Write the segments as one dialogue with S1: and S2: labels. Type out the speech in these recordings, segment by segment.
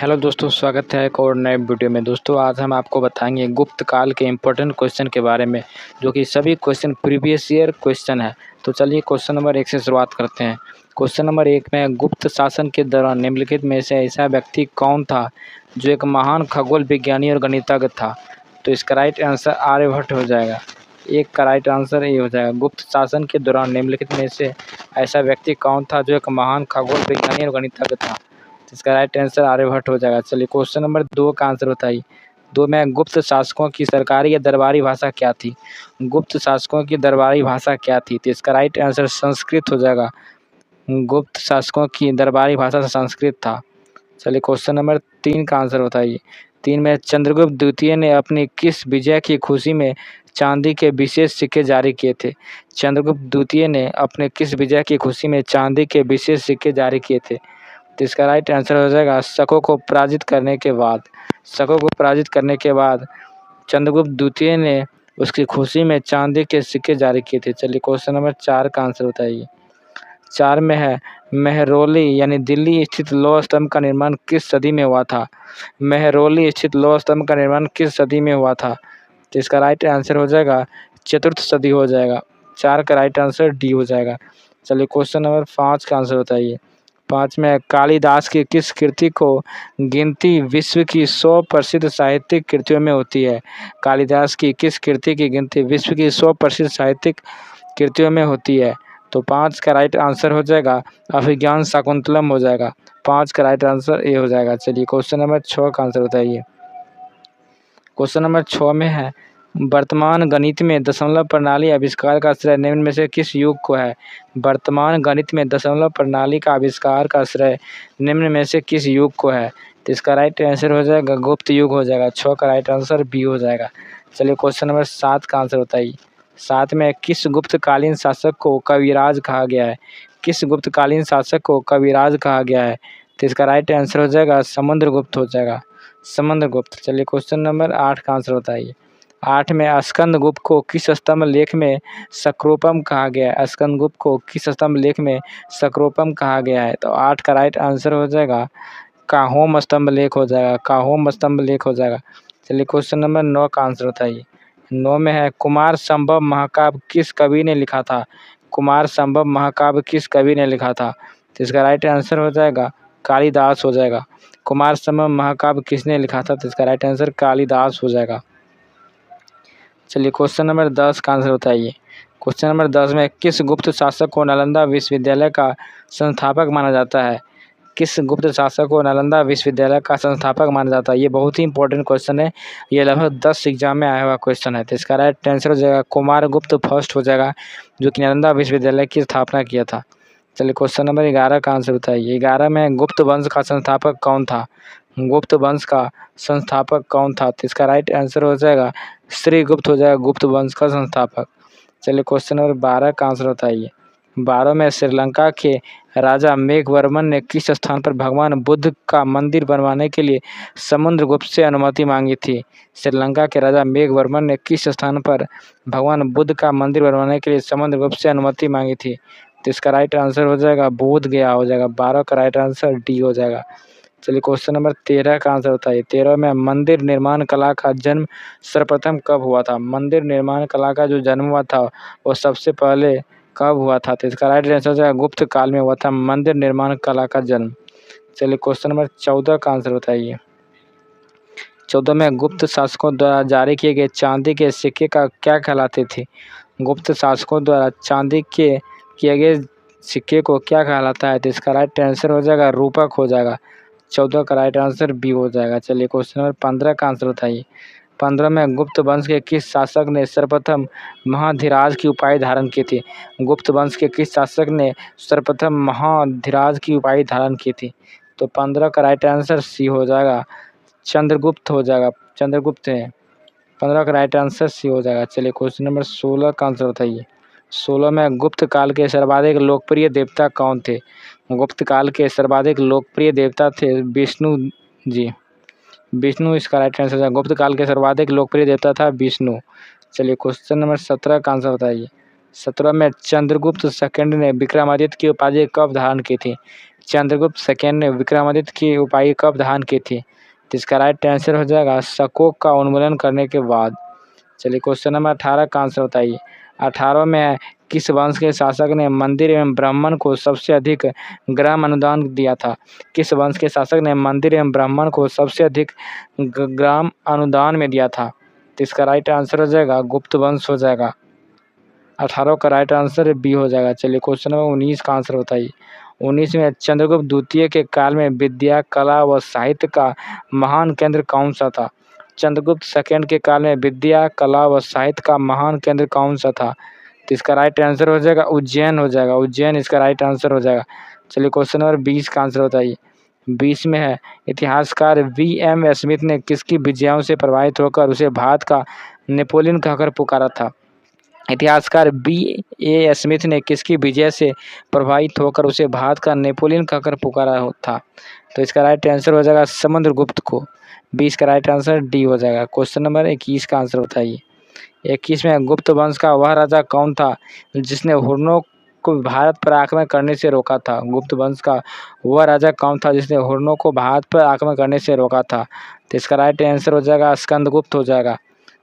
S1: Hello दोस्तों, स्वागत है एक और नए वीडियो में। दोस्तों आज हम आपको बताएंगे गुप्त काल के इम्पोर्टेंट क्वेश्चन के बारे में, जो कि सभी क्वेश्चन प्रीवियस ईयर क्वेश्चन है। तो चलिए क्वेश्चन नंबर 1 से शुरुआत करते हैं। क्वेश्चन नंबर 1 में, गुप्त शासन के दौरान निम्नलिखित में से ऐसा व्यक्ति कौन था जो एक महान खगोल विज्ञानी और गणितज्ञ था? तो इसका राइट आंसर आर्यभट्ट हो जाएगा। एक का राइट आंसर ये हो जाएगा। गुप्त शासन के दौरान निम्नलिखित में से ऐसा व्यक्ति कौन था जो एक महान खगोल विज्ञानी और गणितज्ञ था? इसका राइट आंसर आर्यभट्ट हो जाएगा। चलिए क्वेश्चन नंबर 2 का आंसर बताइए। 2 में, गुप्त शासकों की सरकारी या दरबारी भाषा क्या थी? गुप्त शासकों की दरबारी भाषा क्या थी? तो इसका राइट आंसर संस्कृत हो जाएगा। गुप्त शासकों की दरबारी भाषा संस्कृत था। चलिए क्वेश्चन नंबर 3 का आंसर बताइए। 3 में, चंद्रगुप्त द्वितीय ने अपनी किस विजय की खुशी में चांदी के विशेष सिक्के जारी किए थे? चंद्रगुप्त द्वितीय ने अपने किस विजय की खुशी में चांदी के विशेष सिक्के जारी किए थे? तो इसका राइट आंसर हो जाएगा शकों को पराजित करने के बाद। शकों को पराजित करने के बाद चंद्रगुप्त द्वितीय ने उसकी खुशी में चांदी के सिक्के जारी किए थे। चलिए क्वेश्चन नंबर 4 का आंसर बताइए। 4 में है, मेहरौली यानी दिल्ली स्थित लौह स्तंभ का निर्माण किस सदी में हुआ था? मेहरौली स्थित लौह स्तंभ का निर्माण किस सदी में हुआ था? तो इसका राइट आंसर हो जाएगा चतुर्थ सदी हो जाएगा। 4 का राइट आंसर डी हो जाएगा। चलिए क्वेश्चन नंबर 5 का आंसर बताइए। 5 में, कालिदास की किस कृति को गिनती विश्व की 100 प्रसिद्ध साहित्यिक कृतियों में होती है? कालिदास की किस कृति की गिनती विश्व की 100 प्रसिद्ध साहित्यिक कृतियों में होती है? तो 5 का राइट आंसर हो जाएगा अभिज्ञान शाकुंतलम हो जाएगा। 5 का राइट आंसर ए हो जाएगा। चलिए क्वेश्चन नंबर 6 का आंसर बताइए। क्वेश्चन नंबर 6 में है, वर्तमान गणित में दशमलव प्रणाली आविष्कार का श्रेय निम्न में से किस युग को है? वर्तमान गणित में दशमलव प्रणाली का आविष्कार का श्रेय निम्न में से किस युग को है? तो इसका राइट आंसर हो जाएगा गुप्त युग हो जाएगा। 6 का राइट आंसर बी हो जाएगा। चलिए क्वेश्चन नंबर 7 का आंसर बताइए। 7 में, किस गुप्तकालीन शासक को कविराज कहा गया है? किस गुप्तकालीन शासक को कविराज कहा गया है? तो इसका राइट आंसर हो जाएगा समुद्रगुप्त हो जाएगा। समुद्रगुप्त। चलिए क्वेश्चन नंबर 8 का आंसर बताइए। 8 में, स्कंदगुप्त को किस स्तंभ लेख में सक्रोपम कहा गया है? स्कंदगुप्त को किस स्तंभ लेख में सक्रोपम कहा गया है? तो 8 का राइट आंसर हो जाएगा काहोम स्तंभ लेख हो जाएगा। काहोम स्तंभ लेख हो जाएगा। चलिए क्वेश्चन नंबर 9 का आंसर बताइए। 9 में है, कुमार संभव महाकाव्य किस कवि ने लिखा था? कुमार संभव महाकाव्य किस कवि ने लिखा था? तो इसका राइट आंसर हो जाएगा कालिदास हो जाएगा। कुमार संभव महाकाव्य किसने लिखा था? तो इसका राइट आंसर कालिदास हो जाएगा। चलिए क्वेश्चन नंबर 10 का आंसर बताइए। क्वेश्चन नंबर 10 में, किस गुप्त शासक को नालंदा विश्वविद्यालय का संस्थापक माना जाता है? किस गुप्त शासक को नालंदा विश्वविद्यालय का संस्थापक माना जाता है? ये बहुत ही इंपॉर्टेंट क्वेश्चन है। ये लगभग 10 एग्जाम में आया हुआ क्वेश्चन है। तो इसका राइट आंसर हो जाएगा कुमारगुप्त फर्स्ट हो जाएगा, जो कि नालंदा विश्वविद्यालय की स्थापना किया था। चलिए क्वेश्चन नंबर 11 का आंसर बताइए। 11 में, गुप्त वंश का संस्थापक कौन था? गुप्त वंश का संस्थापक कौन था? तो इसका राइट आंसर हो जाएगा श्रीगुप्त हो जाएगा, गुप्त वंश का संस्थापक। चलिए क्वेश्चन नंबर 12 का आंसर बताइए। 12 में, श्रीलंका के राजा मेघवर्मन ने किस स्थान पर भगवान बुद्ध का मंदिर बनवाने के लिए समुद्रगुप्त से अनुमति मांगी थी? श्रीलंका के राजा मेघवर्मन ने किस स्थान पर भगवान बुद्ध का मंदिर बनवाने के लिए समुद्रगुप्त से अनुमति मांगी थी? तो इसका राइट आंसर हो जाएगा बोध गया हो जाएगा। 12 का राइट आंसर डी हो जाएगा। चलिए क्वेश्चन नंबर 13 का आंसर बताइए। 13 में, मंदिर निर्माण कला का जन्म सर्वप्रथम कब हुआ था? मंदिर निर्माण कला का जो जन्म हुआ था वो सबसे पहले कब हुआ था? तो इसका राइट आंसर हो जाएगा गुप्त काल में हुआ था मंदिर निर्माण कला का जन्म। चलिए क्वेश्चन नंबर 14 का आंसर बताइए। 14 में, गुप्त शासकों द्वारा जारी किए गए चांदी के सिक्के का क्या कहलाते थे? गुप्त शासकों द्वारा चांदी के किए गए सिक्के को क्या कहलाता है? तो इसका राइट आंसर हो जाएगा रूपक हो जाएगा। 14 का राइट आंसर बी हो जाएगा। चलिए क्वेश्चन नंबर 15 का आंसर बताइए। 15 में, गुप्त वंश के किस शासक ने सर्वप्रथम महाधिराज की उपाधि धारण की थी? गुप्त वंश के किस शासक ने सर्वप्रथम महाधिराज की उपाधि धारण की थी? तो 15 का राइट आंसर सी हो जाएगा, चंद्रगुप्त हो जाएगा। चंद्रगुप्त है। 15 का राइट आंसर सी हो जाएगा। चलिए क्वेश्चन नंबर 16 का आंसर बताइए। 16 में, गुप्त काल के सर्वाधिक लोकप्रिय देवता कौन थे? गुप्त काल के सर्वाधिक लोकप्रिय देवता थे विष्णु जी। विष्णु इसका राइट आंसर है। गुप्त काल के सर्वाधिक लोकप्रिय देवता था विष्णु। चलिए क्वेश्चन नंबर 17 का आंसर बताइए। 17 में चंद्रगुप्त सेकंड ने विक्रमादित्य की उपाधि कब धारण की थी? चंद्रगुप्त सेकंड ने विक्रमादित्य की उपाधि कब धारण की थी? तो इसका राइट आंसर हो जाएगा शकों का उन्मूलन करने के बाद। चलिए क्वेश्चन नंबर 18 का आंसर बताइए। 18 में है, किस वंश के शासक ने मंदिर एवं ब्राह्मण को सबसे अधिक ग्राम अनुदान दिया था? किस वंश के शासक ने मंदिर एवं ब्राह्मण को सबसे अधिक ग्राम अनुदान में दिया था? तो इसका राइट आंसर हो जाएगा गुप्त वंश हो जाएगा। 18 का राइट आंसर बी हो जाएगा। चलिए क्वेश्चन नंबर 19 का आंसर बताइए। 19 में चंद्रगुप्त द्वितीय के काल में विद्या, कला व साहित्य का महान केंद्र कौन सा था? चंद्रगुप्त सेकंड के काल में विद्या, कला व साहित्य का महान केंद्र कौन सा था? तो इसका राइट आंसर हो जाएगा उज्जैन हो जाएगा। उज्जैन इसका राइट आंसर हो जाएगा। चलिए क्वेश्चन नंबर 20 का आंसर बताइए। 20 में है, इतिहासकार V.M. स्मिथ ने किसकी विजयों से प्रभावित होकर उसे भारत का नेपोलियन कहकर पुकारा था? इतिहासकार B.A. स्मिथ ने किसकी विजय से प्रभावित होकर उसे भारत का नेपोलियन कहकर पुकारा था? तो इसका राइट आंसर हो जाएगा समुद्रगुप्त को। 20 का राइट आंसर डी हो जाएगा। क्वेश्चन नंबर 21 का आंसर बताइए। 21 में गुप्त वंश का वह राजा कौन था जिसने हुर्नों को भारत पर आक्रमण करने से रोका था? गुप्त वंश का वह राजा कौन था जिसने हुर्नों को भारत पर आक्रमण करने से रोका था? तो इसका राइट आंसर हो जाएगा स्कंदगुप्त हो जाएगा।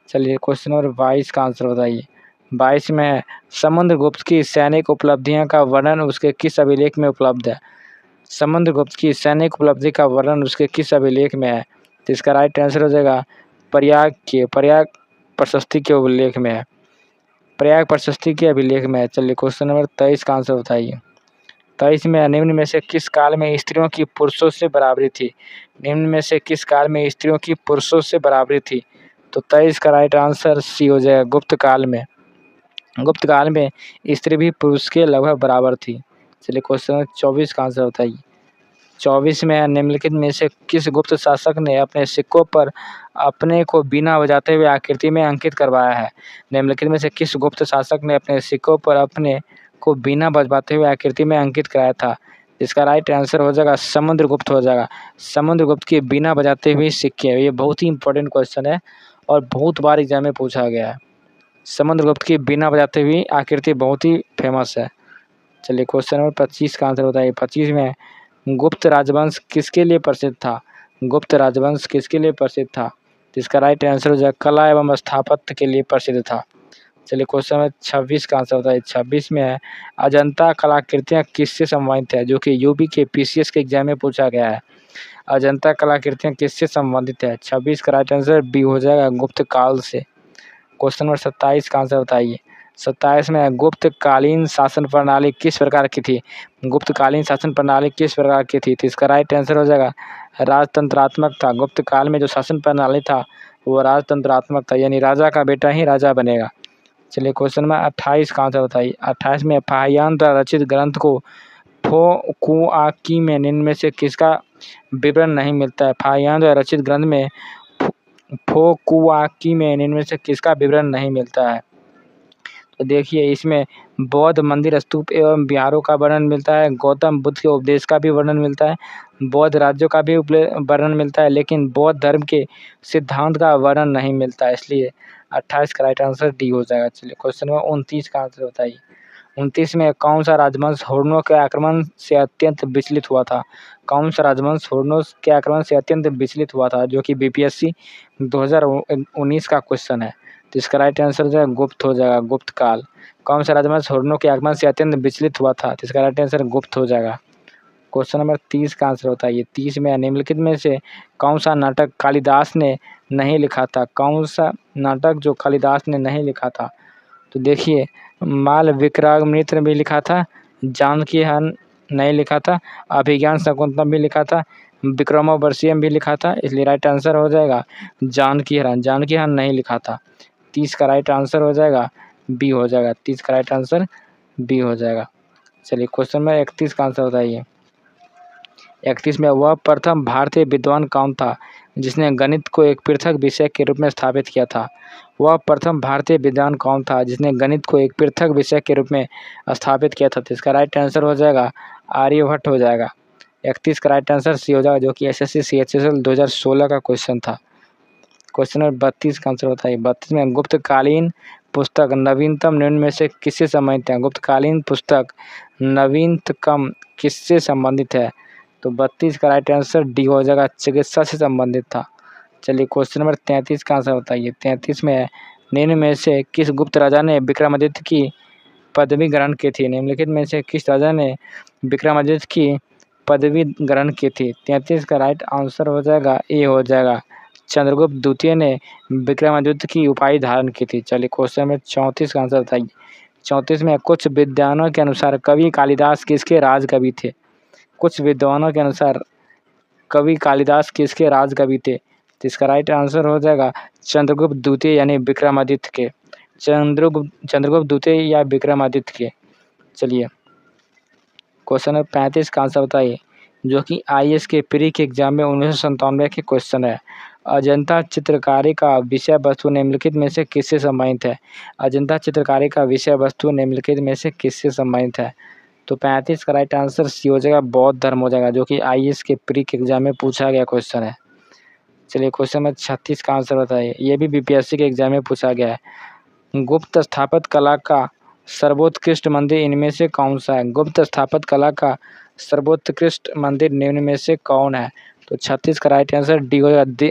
S1: चलिए क्वेश्चन नंबर 22 का आंसर बताइए। 22 में है, समुद्रगुप्त की सैनिक उपलब्धियां का वर्णन उसके किस अभिलेख में उपलब्ध है? समुद्रगुप्त की सैनिक उपलब्धि का वर्णन उसके किस अभिलेख में है? तो इसका राइट आंसर हो जाएगा प्रयाग प्रशस्ति के अभिलेख में है। प्रयाग प्रशस्ति के अभिलेख में है। चलिए क्वेश्चन नंबर 23 का आंसर बताइए। 23 में निम्न में से किस काल में स्त्रियों की पुरुषों से बराबरी थी? निम्न में से किस काल में स्त्रियों की पुरुषों से बराबरी थी? तो 23 का राइट आंसर सी हो जाएगा गुप्त काल में। गुप्त काल में स्त्री भी पुरुष के लगभग बराबर थी। चलिए क्वेश्चन नंबर 24 का आंसर बताइए। 24 में निम्नलिखित में से किस गुप्त शासक ने अपने सिक्कों पर अपने को बीना बजाते हुए आकृति में अंकित करवाया है? निम्नलिखित में से किस गुप्त शासक ने अपने सिक्कों पर अपने को बीना बजवाते हुए आकृति में अंकित कराया था? इसका राइट आंसर हो जाएगा समुद्रगुप्त हो जाएगा। समुद्रगुप्त के बिना बजाते हुए सिक्के, ये बहुत ही इंपॉर्टेंट क्वेश्चन है और बहुत बार एग्जाम में पूछा गया है। समुद्रगुप्त की बिना बजाते हुए आकृति बहुत ही फेमस है। चलिए क्वेश्चन नंबर 25 का आंसर बताइए। 25 में गुप्त राजवंश किसके लिए प्रसिद्ध था? गुप्त राजवंश किसके लिए प्रसिद्ध था? तो इसका राइट आंसर हो जाएगा कला एवं स्थापत्य के लिए प्रसिद्ध था। चलिए क्वेश्चन नंबर 26 का आंसर बताइए। 26 में है, अजंता कलाकृतियाँ किससे संबंधित है? जो कि यूपी के PCS के एग्जाम में पूछा गया है। अजंता कलाकृतियाँ किससे संबंधित है? 26 का राइट आंसर बी हो जाएगा गुप्त काल से। क्वेश्चन नंबर 27 का आंसर बताइए। 27 में गुप्तकालीन शासन प्रणाली किस प्रकार की थी? गुप्तकालीन शासन प्रणाली किस प्रकार की थी? तो इसका राइट आंसर हो जाएगा राजतंत्रात्मक था। गुप्त काल में जो शासन प्रणाली था वो राजतंत्रात्मक था, यानी राजा का बेटा ही राजा बनेगा। चलिए क्वेश्चन नंबर 28 का आंसर बताइए। 28 में फाहियान द्वारा रचित ग्रंथ को फोकुआकी में निम्न में से किसका विवरण नहीं मिलता है? फाहियान द्वारा रचित ग्रंथ में फोकुआकी में निम्न में से किसका विवरण नहीं मिलता है? तो देखिए इसमें बौद्ध मंदिर, स्तूप एवं विहारों का वर्णन मिलता है, गौतम बुद्ध के उपदेश का भी वर्णन मिलता है, बौद्ध राज्यों का भी वर्णन मिलता है, लेकिन बौद्ध धर्म के सिद्धांत का वर्णन नहीं मिलता है, इसलिए 28 का राइट आंसर डी हो जाएगा। चलिए क्वेश्चन नंबर 29 का आंसर बताइए। 29 में कौन सा राजवंश हुर्नों के आक्रमण से अत्यंत विचलित हुआ था? कौन सा राजवंश हुर्नों के आक्रमण से अत्यंत विचलित हुआ था? जो कि BPSC 2019 का क्वेश्चन है। तो इसका राइट आंसर जो है गुप्त हो जाएगा, गुप्त काल। कौन सा राजवंश हुर्नों के आगमन से अत्यंत विचलित हुआ था? तो इसका राइट आंसर गुप्त हो जाएगा। क्वेश्चन नंबर 30 का आंसर बताइए। 30 में निम्नलिखित में से कौन सा नाटक कालिदास ने नहीं लिखा था? कौन सा नाटक जो कालिदास ने नहीं लिखा था? तो देखिए माल विक्रमादित्य भी लिखा था, जानकी हरण नहीं लिखा था, अभिज्ञान शकुंतलम भी लिखा था, विक्रमोर्वशीयम भी लिखा था, इसलिए राइट आंसर हो जाएगा जानकी हरण। जानकी हरण नहीं लिखा था। 30 का राइट आंसर हो जाएगा बी हो जाएगा। 30 का राइट आंसर बी हो जाएगा। चलिए क्वेश्चन में 31 का आंसर बताइए। 31 में वह प्रथम भारतीय विद्वान कौन था जिसने गणित को एक पृथक विषय के रूप में स्थापित किया था? वह प्रथम भारतीय विद्वान कौन था जिसने गणित को एक पृथक विषय के रूप में स्थापित किया था? तो इसका राइट आंसर हो जाएगा आर्यभट्ट हो जाएगा। 31 का राइट आंसर सी हो जाएगा, जो कि SSC CHSL 2016 का क्वेश्चन था। क्वेश्चन नंबर 32 का आंसर बताइए। 32 में गुप्तकालीन पुस्तक नवीनतम निम्न में से किससे संबंधित है? गुप्तकालीन पुस्तक नवीनतम किससे संबंधित है? तो 32 का राइट आंसर डी हो जाएगा, चिकित्सा से संबंधित था। चलिए क्वेश्चन नंबर 33 का आंसर बताइए। 33 में है, निम्न में से किस गुप्त राजा ने विक्रमादित्य की पदवी ग्रहण की थी? निम्नलिखित में से किस राजा ने विक्रमादित्य की पदवी ग्रहण की थी? 33 का राइट आंसर हो जाएगा ए हो जाएगा, चंद्रगुप्त द्वितीय ने विक्रमादित्य की उपाधि धारण की थी। चलिए क्वेश्चन में 34 का आंसर बताइए। 34 में कुछ विद्वानों के अनुसार कवि कालिदास किसके राज कवि थे? कुछ विद्वानों के अनुसार कवि कालिदास किसके राज कवि थे? तो इसका राइट आंसर हो जाएगा चंद्रगुप्त द्वितीय यानी विक्रमादित्य के, चंद्रगुप्त द्वितीय या विक्रमादित्य के। चलिए क्वेश्चन नंबर 35 का आंसर बताइए, जो कि IAS के प्री के एग्जाम में 1997 के क्वेश्चन है। अजंता चित्रकारी का विषय वस्तु निम्नलिखित में से किससे संबंधित है? अजंता चित्रकारी का विषय वस्तु निम्नलिखित में से किससे संबंधित है? तो 35 का राइट आंसर सी हो जाएगा, बौद्ध धर्म हो जाएगा, जो कि IAS के प्री के एग्जाम में पूछा गया क्वेश्चन है। चलिए क्वेश्चन नंबर 36 का आंसर बताइए, ये भी BPSC के एग्जाम में पूछा गया है। गुप्त स्थापत्य कला का सर्वोत्कृष्ट मंदिर इनमें से कौन सा है? गुप्त स्थापत्य कला का सर्वोत्कृष्ट मंदिर निम्न में से कौन है? तो 36 का राइट आंसर डी हो जाएगा,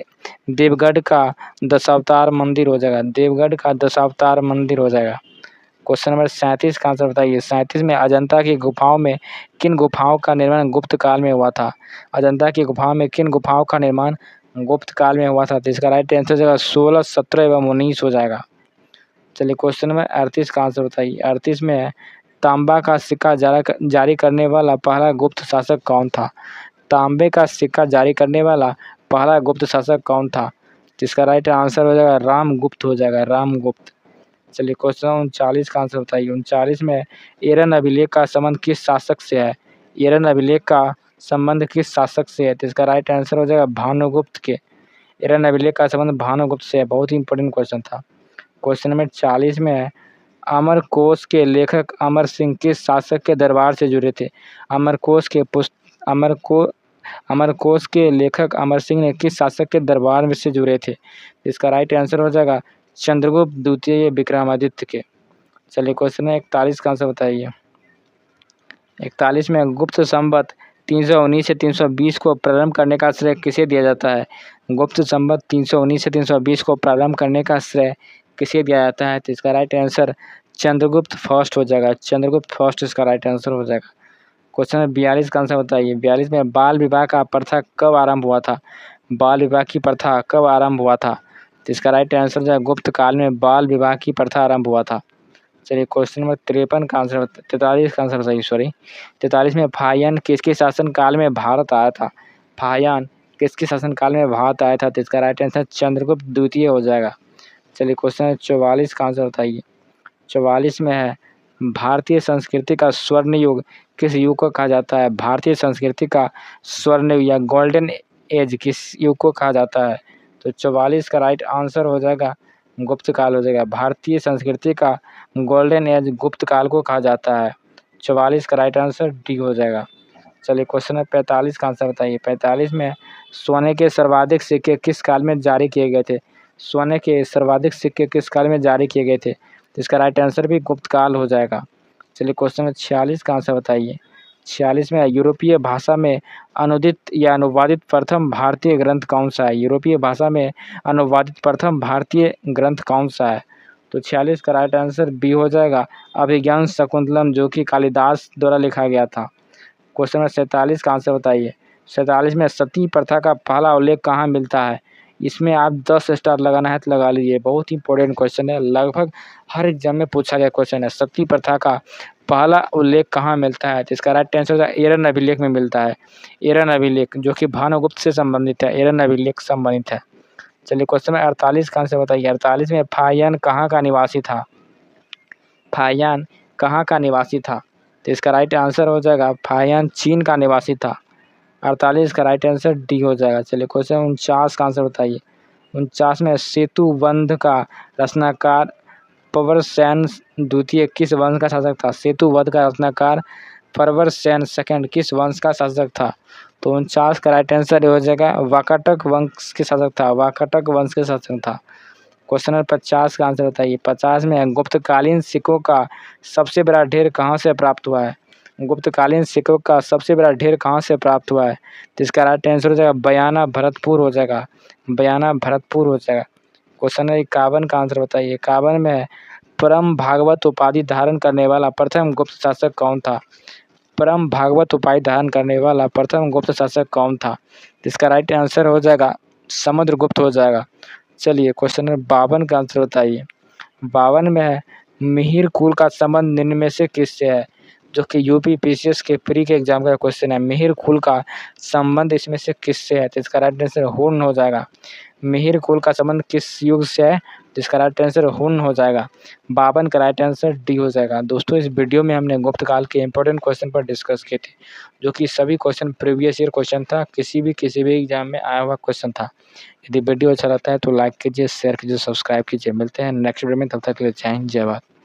S1: देवगढ़ का दशावतार मंदिर हो जाएगा, देवगढ़ का दशावतार मंदिर हो जाएगा। क्वेश्चन नंबर 37 का आंसर बताइए। 37 में अजंता की गुफाओं में किन गुफाओं का निर्माण गुप्त काल में हुआ था? अजंता की गुफाओं में किन गुफाओं का निर्माण गुप्त काल में हुआ था? तो इसका राइट आंसर हो जाएगा 16, 17 एवं 19 हो जाएगा। चलिए क्वेश्चन नंबर 38 का आंसर बताइए। 38 में तांबा का सिक्का जारी करने वाला पहला गुप्त शासक कौन था? तांबे का सिक्का जारी करने वाला पहला गुप्त शासक कौन था? जिसका राइट आंसर हो जाएगा रामगुप्त हो जाएगा, रामगुप्त। चलिए क्वेश्चन 39 का आंसर बताइए। 39 में एरन अभिलेख का संबंध किस शासक से है? एरन अभिलेख का संबंध किस शासक से है? तो इसका राइट आंसर हो जाएगा भानुगुप्त के। एरन अभिलेख का संबंध भानुगुप्त से है, बहुत ही इंपॉर्टेंट क्वेश्चन था। क्वेश्चन नंबर 40 में है, अमरकोश के लेखक अमर सिंह किस शासक के दरबार से जुड़े थे? अमरकोश के लेखक अमर सिंह ने किस शासक के दरबार में से जुड़े थे? इसका राइट आंसर हो जाएगा चंद्रगुप्त द्वितीय विक्रमादित्य के। चलिए क्वेश्चन 41 का आंसर बताइए। 41 में गुप्त संवत 319 से 320 को प्रारंभ करने का श्रेय किसे दिया जाता है? गुप्त संवत 319 से 320 को प्रारंभ करने का श्रेय किसे दिया जाता है? तो इसका राइट आंसर चंद्रगुप्त फर्स्ट हो जाएगा, चंद्रगुप्त फर्स्ट इसका राइट आंसर हो जाएगा। क्वेश्चन 42 का आंसर बताइए। 42 में बाल विवाह का प्रथा कब आरंभ हुआ था? बाल विवाह की प्रथा कब आरंभ हुआ था? तो इसका राइट आंसर जो है गुप्त काल में बाल विवाह की प्रथा आरंभ हुआ था। चलिए क्वेश्चन नंबर 53 का आंसर 43 का आंसर बताइए, 43 में फाहियान किसके शासन काल में भारत आया था? फाहियान किसके शासन काल में भारत आया था? तो इसका राइट आंसर चंद्रगुप्त द्वितीय हो जाएगा। चलिए क्वेश्चन 44 का आंसर बताइए। 44 में है, भारतीय संस्कृति का स्वर्ण युग किस युग को कहा जाता है? भारतीय संस्कृति का स्वर्ण युग या गोल्डन एज किस युग को कहा जाता है? तो 44 का राइट आंसर हो जाएगा गुप्त काल हो जाएगा। भारतीय संस्कृति का गोल्डन एज गुप्त काल को कहा जाता है। 44 का राइट आंसर डी हो जाएगा। चलिए क्वेश्चन 45 का आंसर बताइए। 45 में सोने के सर्वाधिक सिक्के किस काल में जारी किए गए थे? सोने के सर्वाधिक सिक्के किस काल में जारी किए गए थे? तो इसका राइट आंसर भी गुप्त काल हो जाएगा। चलिए क्वेश्चन 46 का आंसर बताइए। 46 में यूरोपीय भाषा में अनुदित या अनुवादित प्रथम भारतीय ग्रंथ कौन सा है? यूरोपीय भाषा में अनुवादित प्रथम भारतीय ग्रंथ कौन सा है? तो 46 का राइट आंसर बी हो जाएगा, अभिज्ञान शकुंतलम, जो कि कालिदास द्वारा लिखा गया था। क्वेश्चन नंबर 47 का आंसर बताइए। 47 में सती प्रथा का पहला उल्लेख कहाँ मिलता है? इसमें आप 10 स्टार लगाना है तो लगा लीजिए, बहुत ही इंपॉर्टेंट क्वेश्चन है, लगभग हर एग्जाम में पूछा गया क्वेश्चन है। सती प्रथा का पहला उल्लेख कहाँ मिलता है? तो इसका राइट आंसर एरन अभिलेख में मिलता है। एरन अभिलेख जो कि भानुगुप्त से संबंधित है, एरन अभिलेख संबंधित है। चलिए क्वेश्चन में 48 का आंसर बताइए। 48 में फाहियान कहाँ का निवासी था? फाहियान कहाँ का निवासी था? तो इसका राइट आंसर हो जाएगा फाहियान चीन का निवासी था। 48 का राइट आंसर डी हो जाएगा। चलिए क्वेश्चन 49 का आंसर बताइए। 49 में सेतु बंध का रचनाकार प्रवरसेन द्वितीय किस वंश का शासक था? सेतु बंध का रचनाकार प्रवरसेन सेकंड किस वंश का शासक था? तो 49 का राइट आंसर हो जाएगा वाकाटक वंश के शासक था, वाकाटक वंश के शासक था। क्वेश्चन नंबर 50 का आंसर बताइए। 50 में है गुप्तकालीन सिक्कों का सबसे बड़ा ढेर कहाँ से प्राप्त हुआ है? गुप्तकालीन सिक्कों का सबसे बड़ा ढेर कहाँ से प्राप्त हुआ है? तो इसका राइट आंसर हो जाएगा बयाना भरतपुर हो जाएगा, बयाना भरतपुर हो जाएगा। क्वेश्चन है 51 का आंसर बताइए। 51 में है परम भागवत उपाधि धारण करने वाला प्रथम गुप्त शासक कौन था? परम भागवत उपाधि धारण करने वाला प्रथम गुप्त शासक कौन था? इसका राइट आंसर हो जाएगा समुद्रगुप्त हो जाएगा। चलिए क्वेश्चन नंबर 52 का आंसर बताइए। 52 में है मिहिर कुल का संबंध निम्न में से किससे है? जो कि यूपी पीसीएस के प्री के एग्जाम का क्वेश्चन है। मिहिर कुल का संबंध इसमें से किससे है? तो इसका राइट आंसर हुन हो जाएगा। मिहिर कुल का संबंध किस युग से है? जिसका राइट आंसर हुन हो जाएगा। 52 का राइट आंसर डी हो जाएगा। दोस्तों इस वीडियो में हमने गुप्त काल के इंपॉर्टेंट क्वेश्चन पर डिस्कस किए थे, जो कि सभी क्वेश्चन प्रीवियस ईयर क्वेश्चन था, किसी भी एग्जाम में आया हुआ क्वेश्चन था। यदि वीडियो अच्छा लगता है तो लाइक कीजिए, शेयर कीजिए, सब्सक्राइब कीजिए। मिलते हैं नेक्स्ट वीडियो में, तब तक के लिए जय हिंद जय भारत।